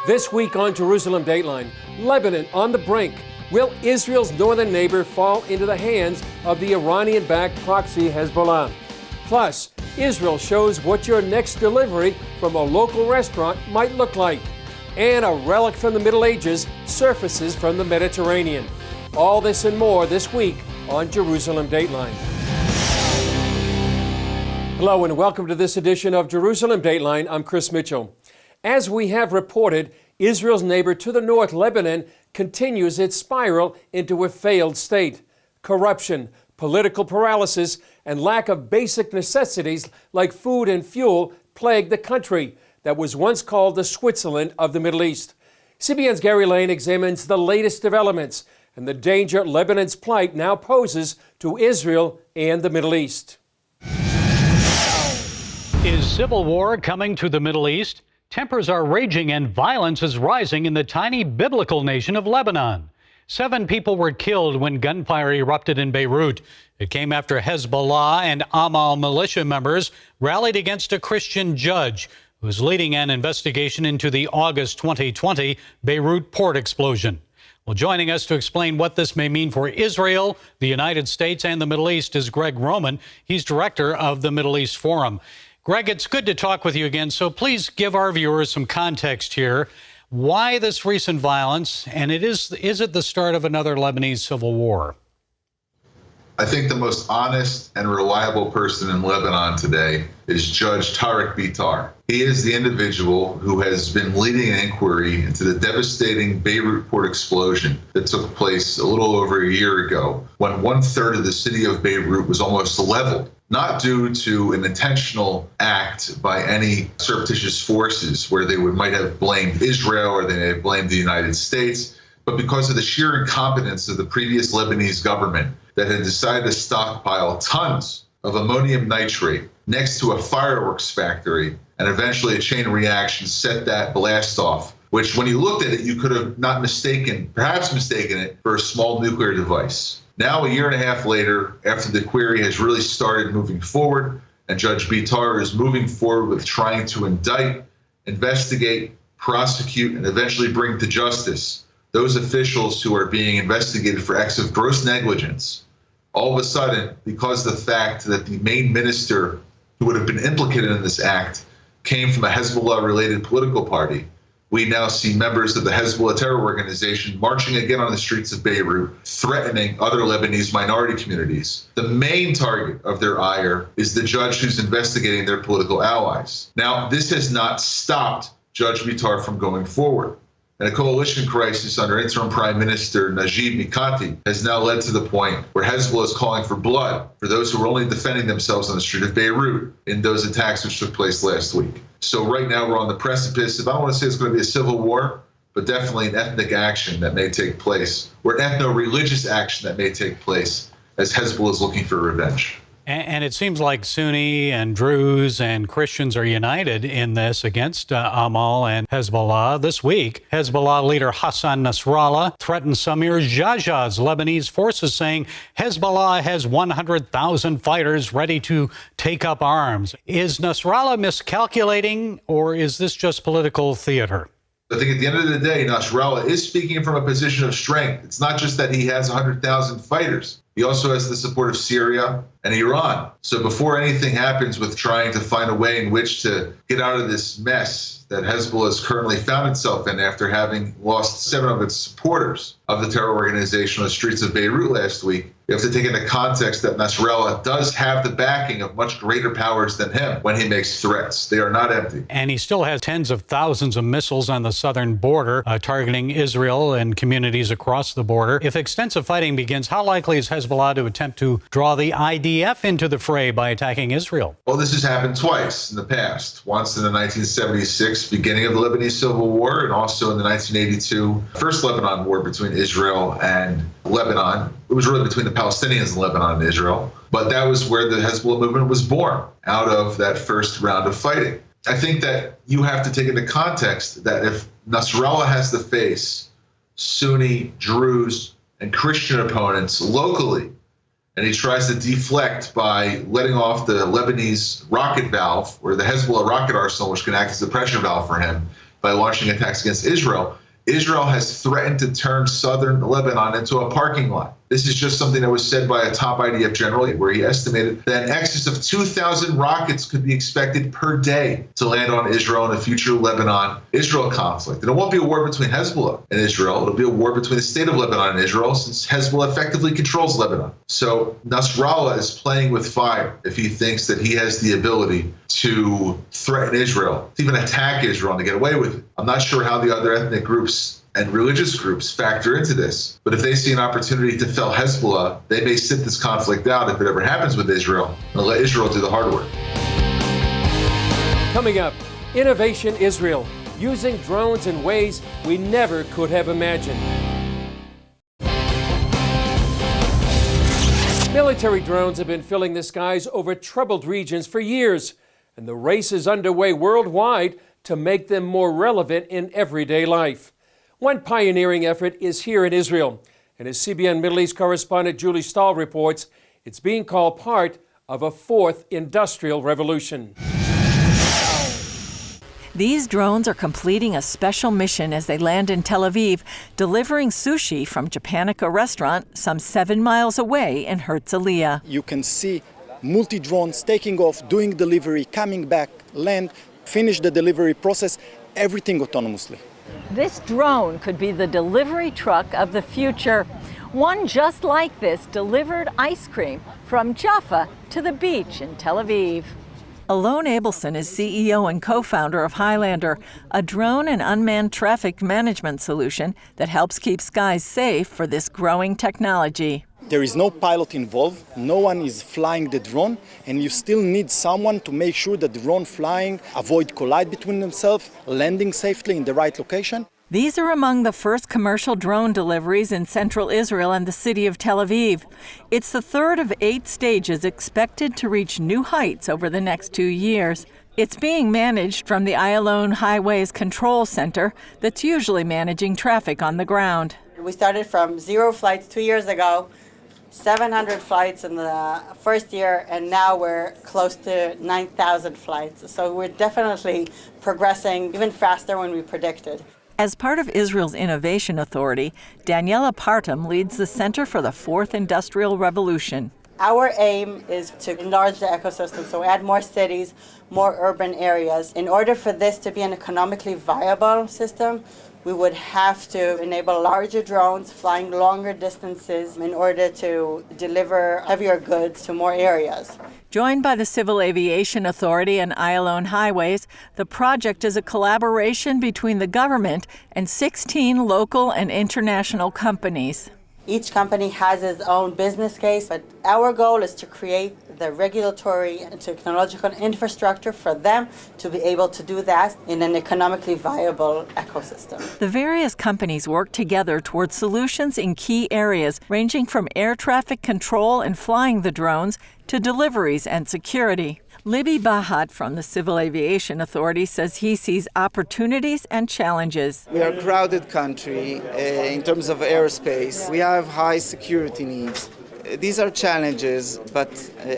This week on Jerusalem Dateline, Lebanon on the brink. Will Israel's northern neighbor fall into the hands of the Iranian-backed proxy Hezbollah? Plus, Israel shows what your next delivery from a local restaurant might look like. And a relic from the Middle Ages surfaces from the Mediterranean. All this and more this week on Jerusalem Dateline. Hello and welcome to this edition of Jerusalem Dateline. I'm Chris Mitchell. As we have reported, Israel's neighbor to the north, Lebanon, continues its spiral into a failed state. Corruption, political paralysis, and lack of basic necessities like food and fuel plague the country that was once called the Switzerland of the Middle East. CBN's Gary Lane examines the latest developments and the danger Lebanon's plight now poses to Israel and the Middle East. Is civil war coming to the Middle East? Tempers are raging and violence is rising in the tiny biblical nation of Lebanon. 7 people were killed when gunfire erupted in Beirut. It came after Hezbollah and Amal militia members rallied against a Christian judge who was leading an investigation into the August 2020 Beirut port explosion. Well, joining us to explain what this may mean for Israel, the United States, and the Middle East is Greg Roman. He's director of the Middle East Forum. Greg, it's good to talk with you again, so please give our viewers some context here. Why this recent violence, and is it the start of another Lebanese civil war? I think the most honest and reliable person in Lebanon today is Judge Tariq Bitar. He is the individual who has been leading an inquiry into the devastating Beirut port explosion that took place a little over a year ago, when 1/3 of the city of Beirut was almost leveled, not due to an intentional act by any surreptitious forces where they might have blamed Israel or they may have blamed the United States, but because of the sheer incompetence of the previous Lebanese government that had decided to stockpile tons of ammonium nitrate next to a fireworks factory, and eventually a chain reaction set that blast off, which when you looked at it, you could have perhaps mistaken it for a small nuclear device. Now, a year and a half later, after the query has really started moving forward, and Judge Bitar is moving forward with trying to indict, investigate, prosecute, and eventually bring to justice those officials who are being investigated for acts of gross negligence, all of a sudden, because of the fact that the main minister who would have been implicated in this act came from a Hezbollah-related political party, we now see members of the Hezbollah terror organization marching again on the streets of Beirut, threatening other Lebanese minority communities. The main target of their ire is the judge who's investigating their political allies. Now, this has not stopped Judge Bitar from going forward. And a coalition crisis under interim Prime Minister Najib Mikati has now led to the point where Hezbollah is calling for blood for those who were only defending themselves on the street of Beirut in those attacks which took place last week. So right now we're on the precipice of, I don't want to say it's going to be a civil war, but definitely an ethnic action that may take place, or an ethno-religious action that may take place as Hezbollah is looking for revenge. And it seems like Sunni and Druze and Christians are united in this against Amal and Hezbollah. This week, Hezbollah leader Hassan Nasrallah threatened Samir Jaja's Lebanese forces, saying Hezbollah has 100,000 fighters ready to take up arms. Is Nasrallah miscalculating, or is this just political theater? I think at the end of the day, Nasrallah is speaking from a position of strength. It's not just that he has 100,000 fighters. He also has the support of Syria and Iran. So before anything happens with trying to find a way in which to get out of this mess that Hezbollah has currently found itself in after having lost 7 of its supporters of the terror organization on the streets of Beirut last week, you have to take into context that Nasrallah does have the backing of much greater powers than him when he makes threats. They are not empty. And he still has tens of thousands of missiles on the southern border, targeting Israel and communities across the border. If extensive fighting begins, how likely is Hezbollah to attempt to draw the IDF into the fray by attacking Israel? Well, this has happened twice in the past. Once in the 1976 beginning of the Lebanese Civil War, and also in the 1982 First Lebanon War between Israel and Lebanon. It was really between the Palestinians in Lebanon and Israel. But that was where the Hezbollah movement was born, out of that first round of fighting. I think that you have to take into context that if Nasrallah has to face Sunni, Druze, and Christian opponents locally, and he tries to deflect by letting off the Lebanese rocket valve, or the Hezbollah rocket arsenal, which can act as a pressure valve for him, by launching attacks against Israel. Israel has threatened to turn southern Lebanon into a parking lot. This is just something that was said by a top IDF general, where he estimated that an excess of 2,000 rockets could be expected per day to land on Israel in a future Lebanon-Israel conflict. And it won't be a war between Hezbollah and Israel. It'll be a war between the state of Lebanon and Israel, since Hezbollah effectively controls Lebanon. So Nasrallah is playing with fire if he thinks that he has the ability to threaten Israel, to even attack Israel and to get away with it. I'm not sure how the other ethnic groups and religious groups factor into this. But if they see an opportunity to fell Hezbollah, they may sit this conflict out if it ever happens with Israel and let Israel do the hard work. Coming up, Innovation Israel, using drones in ways we never could have imagined. Military drones have been filling the skies over troubled regions for years, and the race is underway worldwide to make them more relevant in everyday life. One pioneering effort is here in Israel, and as CBN Middle East correspondent Julie Stahl reports, it's being called part of a fourth industrial revolution. These drones are completing a special mission as they land in Tel Aviv, delivering sushi from Japanica restaurant some 7 miles away in Herzliya. You can see multi-drones taking off, doing delivery, coming back, land, finish the delivery process, everything autonomously. This drone could be the delivery truck of the future. One just like this delivered ice cream from Jaffa to the beach in Tel Aviv. Alon Abelson is CEO and co-founder of Highlander, a drone and unmanned traffic management solution that helps keep skies safe for this growing technology. There is no pilot involved, no one is flying the drone, and you still need someone to make sure that the drone flying avoid collide between themselves, landing safely in the right location. These are among the first commercial drone deliveries in central Israel and the city of Tel Aviv. It's the third of 8 stages expected to reach new heights over the next 2 years. It's being managed from the Ayalon Highways Control Center that's usually managing traffic on the ground. We started from 0 flights 2 years ago, 700 flights in the first year, and now we're close to 9,000 flights. So we're definitely progressing even faster than we predicted. As part of Israel's Innovation Authority, Daniela Partam leads the Center for the Fourth Industrial Revolution. Our aim is to enlarge the ecosystem, so add more cities, more urban areas. In order for this to be an economically viable system, we would have to enable larger drones flying longer distances in order to deliver heavier goods to more areas. Joined by the Civil Aviation Authority and Ayalon Highways, the project is a collaboration between the government and 16 local and international companies. Each company has its own business case, but our goal is to create the regulatory and technological infrastructure for them to be able to do that in an economically viable ecosystem. The various companies work together towards solutions in key areas, ranging from air traffic control and flying the drones to deliveries and security. Libby Bahat from the Civil Aviation Authority says he sees opportunities and challenges. We are a crowded country in terms of airspace. We have high security needs. These are challenges, but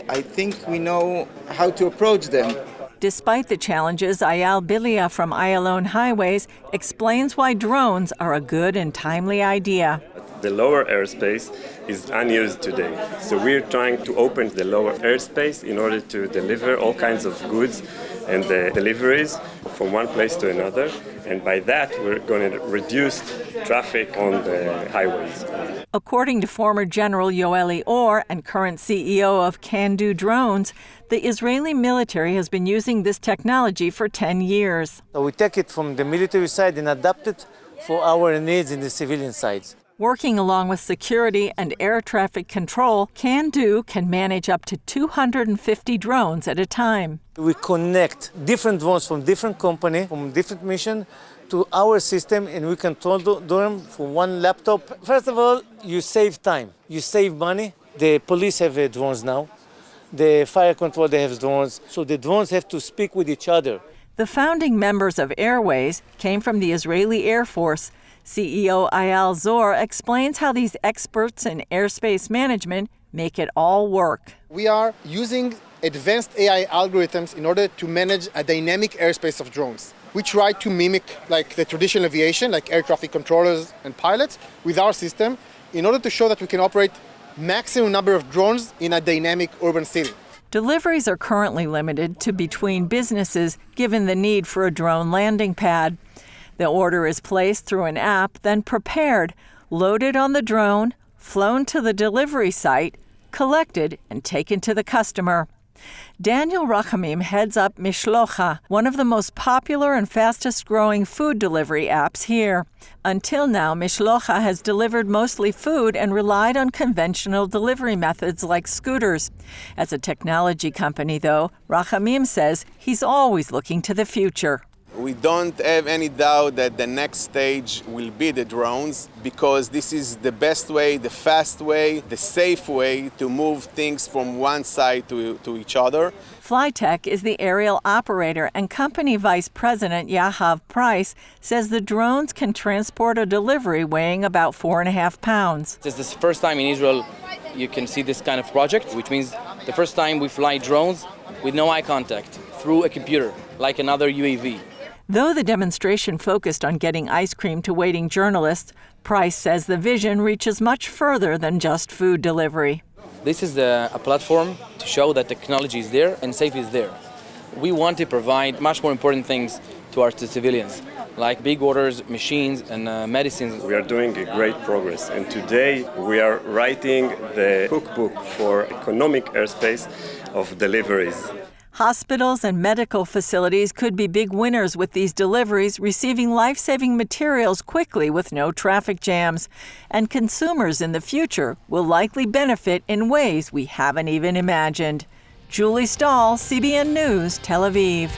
I think we know how to approach them. Despite the challenges, Ayal Bilia from Ayalon Highways explains why drones are a good and timely idea. The lower airspace is unused today. So we're trying to open the lower airspace in order to deliver all kinds of goods and deliveries from one place to another. And by that, we're going to reduce traffic on the highways. According to former General Yoeli Or and current CEO of Can-Do Drones, the Israeli military has been using this technology for 10 years. So we take it from the military side and adapt it for our needs in the civilian side. Working along with security and air traffic control, Can-Do can manage up to 250 drones at a time. We connect different drones from different companies, from different mission, to our system, and we control them from one laptop. First of all, you save time, you save money. The police have drones now. The fire control, they have drones. So the drones have to speak with each other. The founding members of Airways came from the Israeli Air Force. CEO Ayal Zor explains how these experts in airspace management make it all work. We are using advanced AI algorithms in order to manage a dynamic airspace of drones. we try to mimic like the traditional aviation, like air traffic controllers and pilots, with our system in order to show that we can operate maximum number of drones in a dynamic urban city. Deliveries are currently limited to between businesses, given the need for a drone landing pad. The order is placed through an app, then prepared, loaded on the drone, flown to the delivery site, collected, and taken to the customer. Daniel Rachamim heads up Mishlocha, one of the most popular and fastest-growing food delivery apps here. Until now, Mishlocha has delivered mostly food and relied on conventional delivery methods like scooters. As a technology company, though, Rachamim says he's always looking to the future. We don't have any doubt that the next stage will be the drones, because this is the best way, the fast way, the safe way to move things from one side to each other. Flytech is the aerial operator, and company vice president Yahav Price says the drones can transport a delivery weighing about 4.5 pounds. This is the first time in Israel you can see this kind of project, which means the first time we fly drones with no eye contact through a computer, like another UAV. Though the demonstration focused on getting ice cream to waiting journalists, Price says the vision reaches much further than just food delivery. This is a platform to show that technology is there and safety is there. We want to provide much more important things to our civilians, like big orders, machines, and medicines. We are doing a great progress, and today we are writing the cookbook for economic airspace of deliveries. Hospitals and medical facilities could be big winners with these deliveries, receiving life-saving materials quickly with no traffic jams. And consumers in the future will likely benefit in ways we haven't even imagined. Julie Stahl, CBN News, Tel Aviv.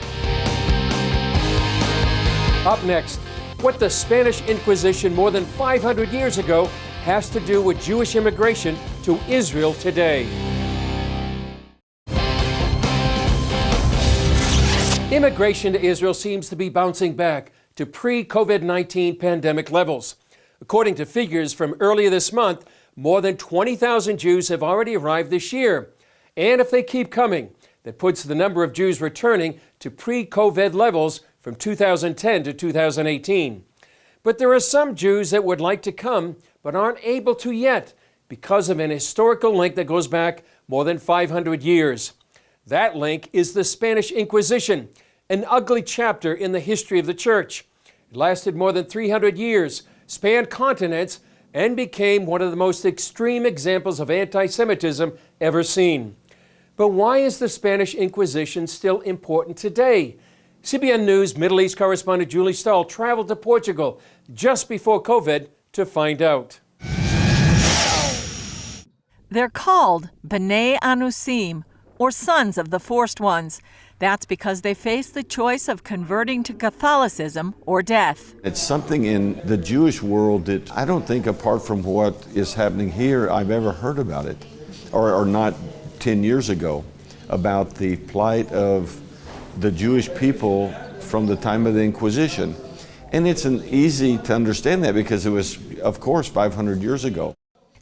Up next, what the Spanish Inquisition more than 500 years ago has to do with Jewish immigration to Israel today. Immigration to Israel seems to be bouncing back to pre-COVID-19 pandemic levels. According to figures from earlier this month, more than 20,000 Jews have already arrived this year. And if they keep coming, that puts the number of Jews returning to pre-COVID levels from 2010 to 2018. But there are some Jews that would like to come but aren't able to yet because of an historical link that goes back more than 500 years. That link is the Spanish Inquisition, an ugly chapter in the history of the Church. It lasted more than 300 years, spanned continents, and became one of the most extreme examples of anti-Semitism ever seen. But why is the Spanish Inquisition still important today? CBN News Middle East correspondent Julie Stahl traveled to Portugal just before COVID to find out. They're called B'nai Anusim, or sons of the forced ones. That's because they face the choice of converting to Catholicism or death. It's something in the Jewish world that I don't think, apart from what is happening here, I've ever heard about it, or not 10 years ago, about the plight of the Jewish people from the time of the Inquisition. And it's easy to understand that because it was, of course, 500 years ago.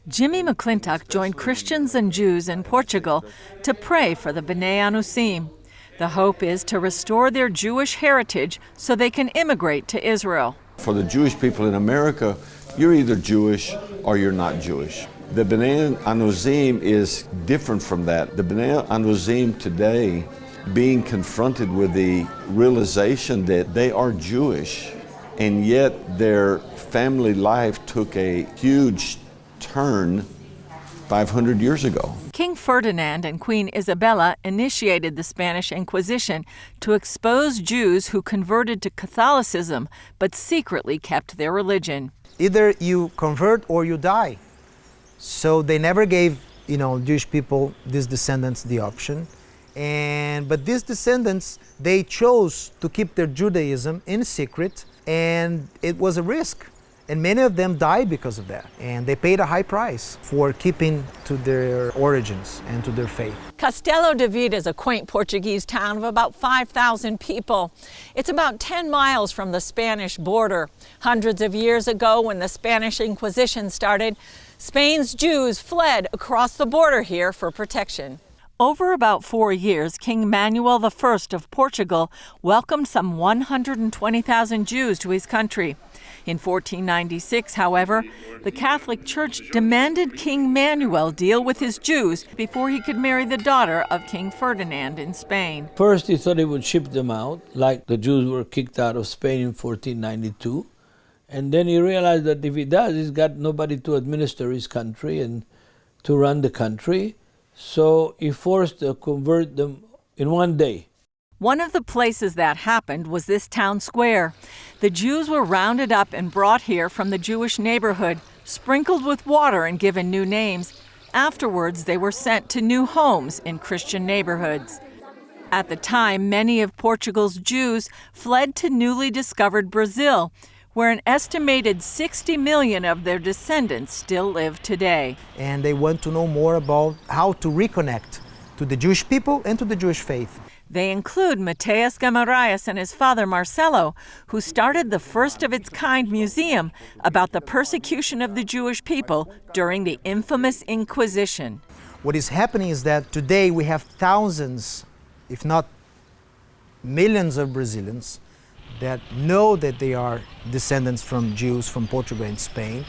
Jimmy McClintock joined Christians and Jews in Portugal to pray for the B'nai Anusim. The hope is to restore their Jewish heritage so they can immigrate to Israel. For the Jewish people in America, you're either Jewish or you're not Jewish. The B'nai Anusim is different from that. The B'nai Anusim today, being confronted with the realization that they are Jewish, and yet their family life took a huge turn 500 years ago. King Ferdinand and Queen Isabella initiated the Spanish Inquisition to expose Jews who converted to Catholicism but secretly kept their religion. Either you convert or you die. So they never gave, Jewish people, these descendants, the option. But these descendants, they chose to keep their Judaism in secret, and it was a risk. And many of them died because of that. And they paid a high price for keeping to their origins and to their faith. Castelo de Vide is a quaint Portuguese town of about 5,000 people. It's about 10 miles from the Spanish border. Hundreds of years ago, when the Spanish Inquisition started, Spain's Jews fled across the border here for protection. Over about 4 years, King Manuel I of Portugal welcomed some 120,000 Jews to his country. In 1496, however, the Catholic Church demanded King Manuel deal with his Jews before he could marry the daughter of King Ferdinand in Spain. First, he thought he would ship them out, like the Jews were kicked out of Spain in 1492. And then he realized that if he does, he's got nobody to administer his country and to run the country. So he forced to convert them in one day. One of the places that happened was this town square. The Jews were rounded up and brought here from the Jewish neighborhood, sprinkled with water and given new names. Afterwards, they were sent to new homes in Christian neighborhoods. At the time, many of Portugal's Jews fled to newly discovered Brazil, where an estimated 60 million of their descendants still live today. And they want to know more about how to reconnect to the Jewish people and to the Jewish faith. They include Mateus Guimarães and his father Marcelo, who started the first of its kind museum about the persecution of the Jewish people during the infamous Inquisition. What is happening is that today we have thousands, if not millions of Brazilians that know that they are descendants from Jews from Portugal and Spain.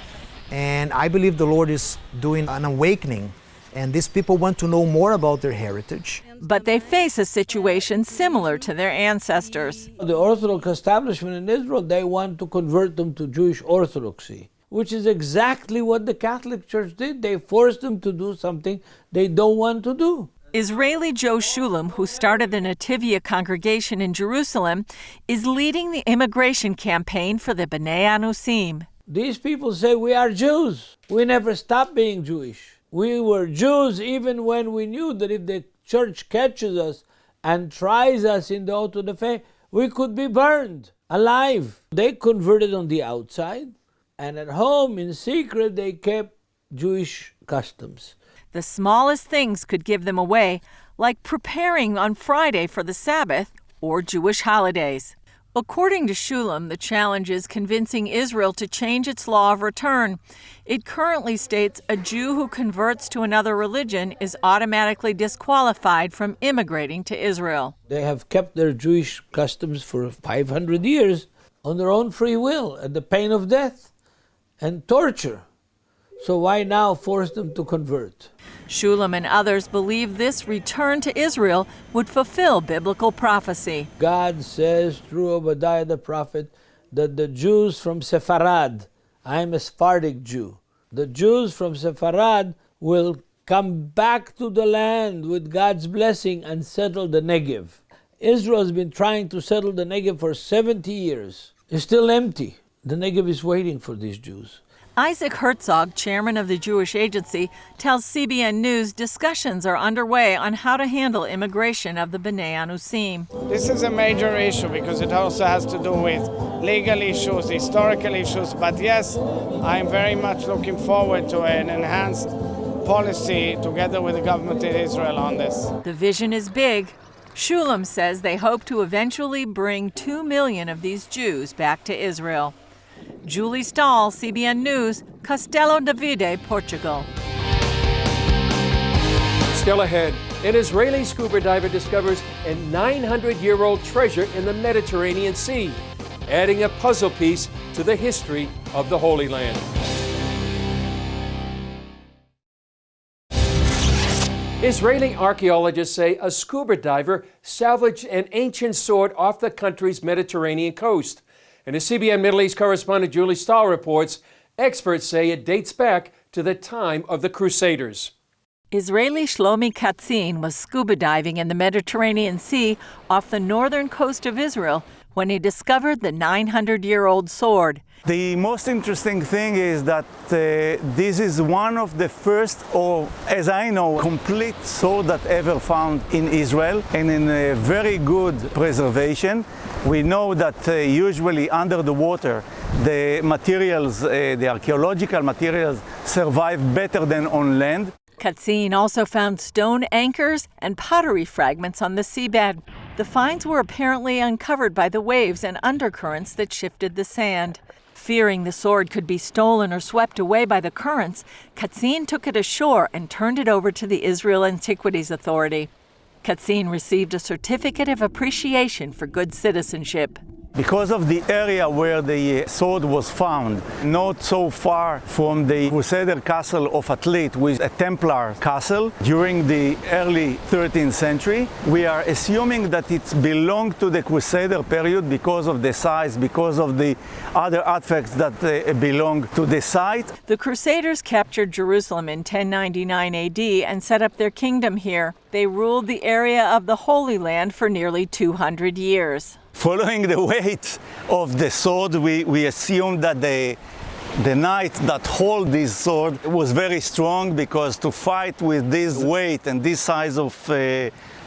And I believe the Lord is doing an awakening, and these people want to know more about their heritage. But they face a situation similar to their ancestors. The Orthodox establishment in Israel, they want to convert them to Jewish Orthodoxy, which is exactly what the Catholic Church did. They forced them to do something they don't want to do. Israeli Joe Shulam, who started the Nativia congregation in Jerusalem, is leading the immigration campaign for the Bnei Anusim. These people say we are Jews. We never stopped being Jewish. We were Jews even when we knew that if the church catches us and tries us in the auto de fe, we could be burned alive. They converted on the outside, and at home in secret they kept Jewish customs. The smallest things could give them away, like preparing on Friday for the Sabbath or Jewish holidays. According to Shulam, the challenge is convincing Israel to change its law of return. It currently states a Jew who converts to another religion is automatically disqualified from immigrating to Israel. They have kept their Jewish customs for 500 years on their own free will at the pain of death and torture. So why now force them to convert? Shulam and others believe this return to Israel would fulfill biblical prophecy. God says through Obadiah the prophet that the Jews from Sepharad, I am a Sephardic Jew, the Jews from Sepharad will come back to the land with God's blessing and settle the Negev. Israel has been trying to settle the Negev for 70 years. It's still empty. The Negev is waiting for these Jews. Isaac Herzog, chairman of the Jewish Agency, tells CBN News discussions are underway on how to handle immigration of the Bnei Anusim. This is a major issue because it also has to do with legal issues, historical issues. But yes, I'm very much looking forward to an enhanced policy together with the government in Israel on this. The vision is big. Shulam says they hope to eventually bring 2 million of these Jews back to Israel. Julie Stahl, CBN News, Castelo David, Portugal. Still ahead, an Israeli scuba diver discovers a 900-year-old treasure in the Mediterranean Sea, adding a puzzle piece to the history of the Holy Land. Israeli archaeologists say a scuba diver salvaged an ancient sword off the country's Mediterranean coast. And as CBN Middle East correspondent Julie Stahl reports, experts say it dates back to the time of the Crusaders. Israeli Shlomi Katzin was scuba diving in the Mediterranean Sea off the northern coast of Israel when he discovered the 900-year-old sword. The most interesting thing is that this is one of the first, or as I know, complete sword that ever found in Israel and in a very good preservation. We know that usually under the water, the materials, the archaeological materials survive better than on land. Katzin also found stone anchors and pottery fragments on the seabed. The finds were apparently uncovered by the waves and undercurrents that shifted the sand. Fearing the sword could be stolen or swept away by the currents, Katzin took it ashore and turned it over to the Israel Antiquities Authority. Katzin received a certificate of appreciation for good citizenship. Because of the area where the sword was found, not so far from the Crusader castle of Atlit, which is a Templar castle during the early 13th century, we are assuming that it belonged to the Crusader period because of the size, because of the other artifacts that belong to the site. The Crusaders captured Jerusalem in 1099 AD and set up their kingdom here. They ruled the area of the Holy Land for nearly 200 years. Following the weight of the sword, we assume that the knight that hold this sword was very strong, because to fight with this weight and this size of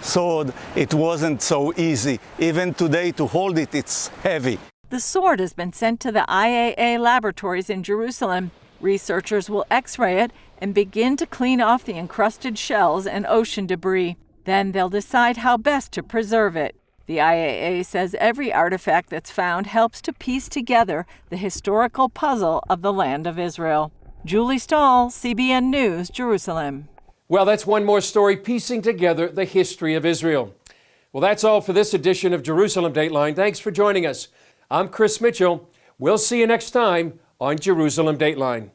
sword, it wasn't so easy. Even today, to hold it, it's heavy. The sword has been sent to the IAA laboratories in Jerusalem. Researchers will X-ray it and begin to clean off the encrusted shells and ocean debris. Then they'll decide how best to preserve it. The IAA says every artifact that's found helps to piece together the historical puzzle of the land of Israel. Julie Stahl, CBN News, Jerusalem. Well, that's one more story piecing together the history of Israel. Well, that's all for this edition of Jerusalem Dateline. Thanks for joining us. I'm Chris Mitchell. We'll see you next time on Jerusalem Dateline.